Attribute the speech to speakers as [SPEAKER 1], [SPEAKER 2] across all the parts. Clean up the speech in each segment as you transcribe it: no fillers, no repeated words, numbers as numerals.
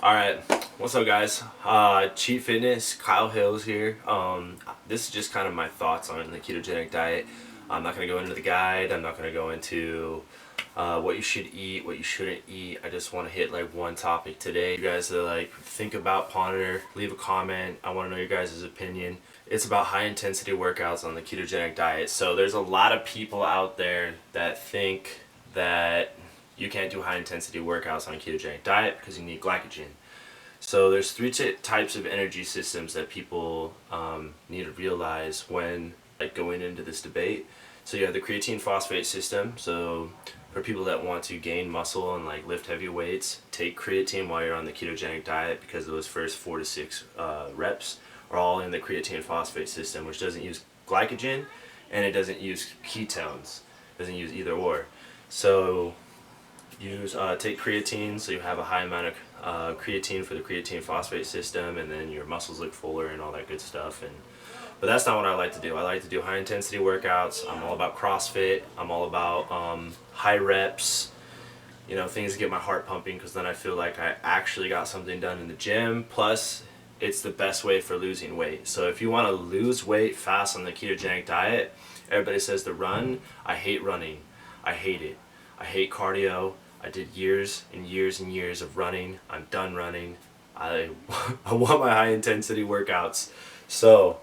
[SPEAKER 1] Alright, what's up guys? Cheat Fitness, Kyle Hills here. This is just kind of my thoughts on the ketogenic diet. I'm not going to go into the guide, I'm not going to go into what you should eat, what you shouldn't eat. I just want to hit like one topic today. You guys that think about, ponder, leave a comment. I want to know your guys' opinion. It's about high intensity workouts on the ketogenic diet. So there's a lot of people out there that think that you can't do high intensity workouts on a ketogenic diet because you need glycogen. So there's three types of energy systems that people need to realize when going into this debate. So you have the creatine phosphate system. So for people that want to gain muscle and lift heavy weights, take creatine while you're on the ketogenic diet, because those first 4 to 6 reps are all in the creatine phosphate system, which doesn't use glycogen and it doesn't use ketones. It doesn't use either or. So take creatine, so you have a high amount of creatine for the creatine phosphate system, and then your muscles look fuller and all that good stuff. But that's not what I like to do. I like to do high intensity workouts. I'm all about CrossFit. I'm all about high reps, things to get my heart pumping, because then I feel like I actually got something done in the gym. Plus, it's the best way for losing weight. So if you want to lose weight fast on the ketogenic diet, everybody says to run. I hate running. I hate it. I hate cardio. I did years and years and years of running. I'm done running. I want my high intensity workouts. So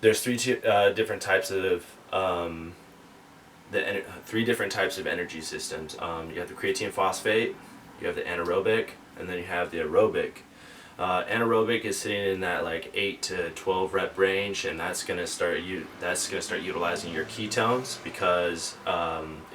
[SPEAKER 1] there's three different types of three different types of energy systems. You have the creatine phosphate, you have the anaerobic, and then you have the aerobic. Anaerobic is sitting in that 8 to 12 rep range, and that's gonna start utilizing your ketones, because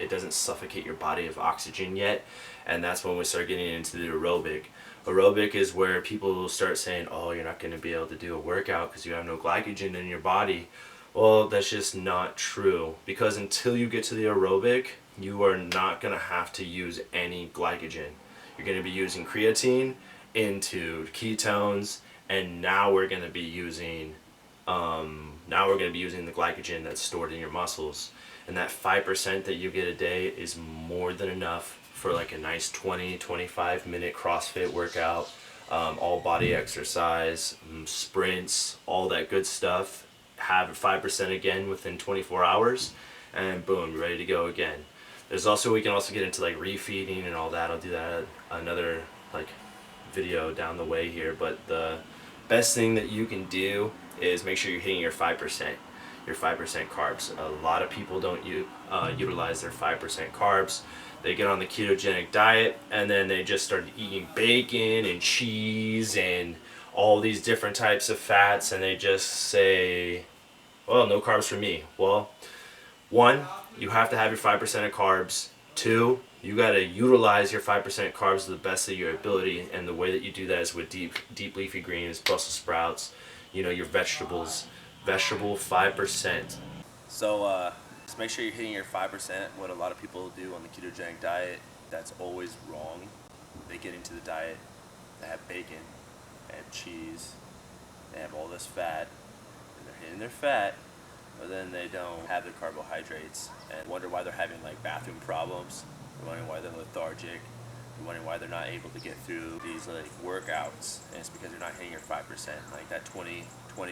[SPEAKER 1] it doesn't suffocate your body of oxygen yet, and that's when we start getting into the aerobic. Aerobic is where people will start saying, "Oh, you're not going to be able to do a workout because you have no glycogen in your body." Well, that's just not true, because until you get to the aerobic, you are not going to have to use any glycogen. You're going to be using creatine into ketones, and now we're going to be using the glycogen that's stored in your muscles, and that 5% that you get a day is more than enough for a nice 20-25 minute CrossFit workout, all body exercise, sprints, all that good stuff. Have 5% again within 24 hours, and boom, you're ready to go again. We can also get into refeeding and all that. I'll do that another video down the way here, but the best thing that you can do is make sure you're hitting your 5% carbs. A lot of people don't utilize their 5% carbs. They get on the ketogenic diet and then they just start eating bacon and cheese and all these different types of fats, and they just say, well, no carbs for me. Well, one, you have to have your 5% of carbs. Two, you got to utilize your 5% carbs to the best of your ability, and the way that you do that is with deep leafy greens, Brussels sprouts, your vegetables, vegetable 5%. So just make sure you're hitting your 5%. What a lot of people do on the ketogenic diet, that's always wrong. They get into the diet, they have bacon, they have cheese, they have all this fat, and they're hitting their fat, but then they don't have the carbohydrates, and wonder why they're having bathroom problems. You're wondering why they're lethargic. You're wondering why they're not able to get through these workouts, and it's because they're not hitting your 5%. That 20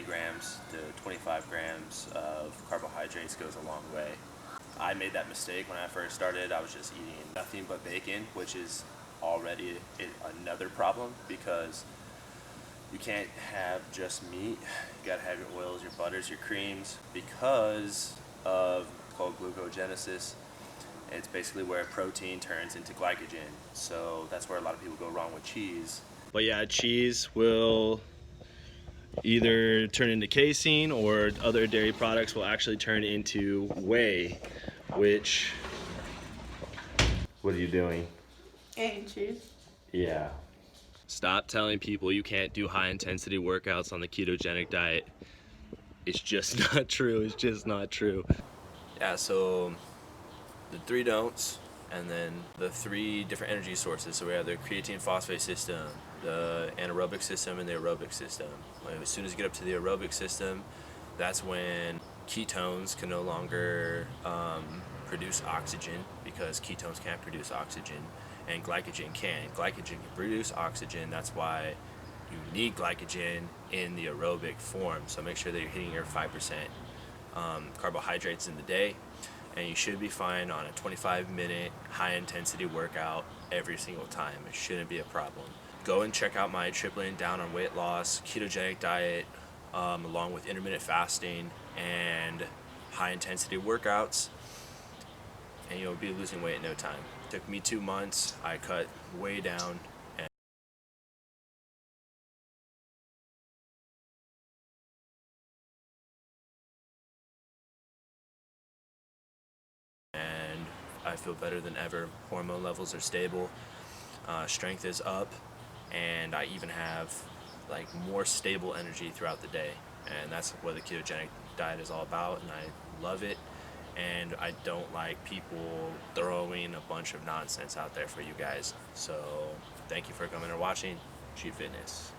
[SPEAKER 1] grams to 25 grams of carbohydrates goes a long way. I made that mistake when I first started. I was just eating nothing but bacon, which is already another problem, because you can't have just meat. You gotta have your oils, your butters, your creams, because of it's called glucogenesis. It's basically where protein turns into glycogen. So that's where a lot of people go wrong with cheese. But yeah, cheese will either turn into casein, or other dairy products will actually turn into whey, which... What are you doing?
[SPEAKER 2] Eating cheese.
[SPEAKER 1] Yeah. Stop telling people you can't do high intensity workouts on the ketogenic diet. It's just not true. It's just not true. Yeah, so the three don'ts, and then the three different energy sources. So we have the creatine phosphate system, the anaerobic system, and the aerobic system. As soon as you get up to the aerobic system, that's when ketones can no longer produce oxygen, because ketones can't produce oxygen. and glycogen can. Glycogen can produce oxygen. That's why you need glycogen in the aerobic form. So make sure that you're hitting your 5% carbohydrates in the day, and you should be fine on a 25-minute high-intensity workout every single time. It shouldn't be a problem. Go and check out my tripling down on weight loss, ketogenic diet, along with intermittent fasting and high-intensity workouts, and you'll be losing weight in no time. It took me 2 months. I cut way down, and I feel better than ever. Hormone levels are stable, strength is up, and I even have like more stable energy throughout the day. And that's what the ketogenic diet is all about, and I love it. And I don't like people throwing a bunch of nonsense out there for you guys. So thank you for coming and watching Cheat Fitness.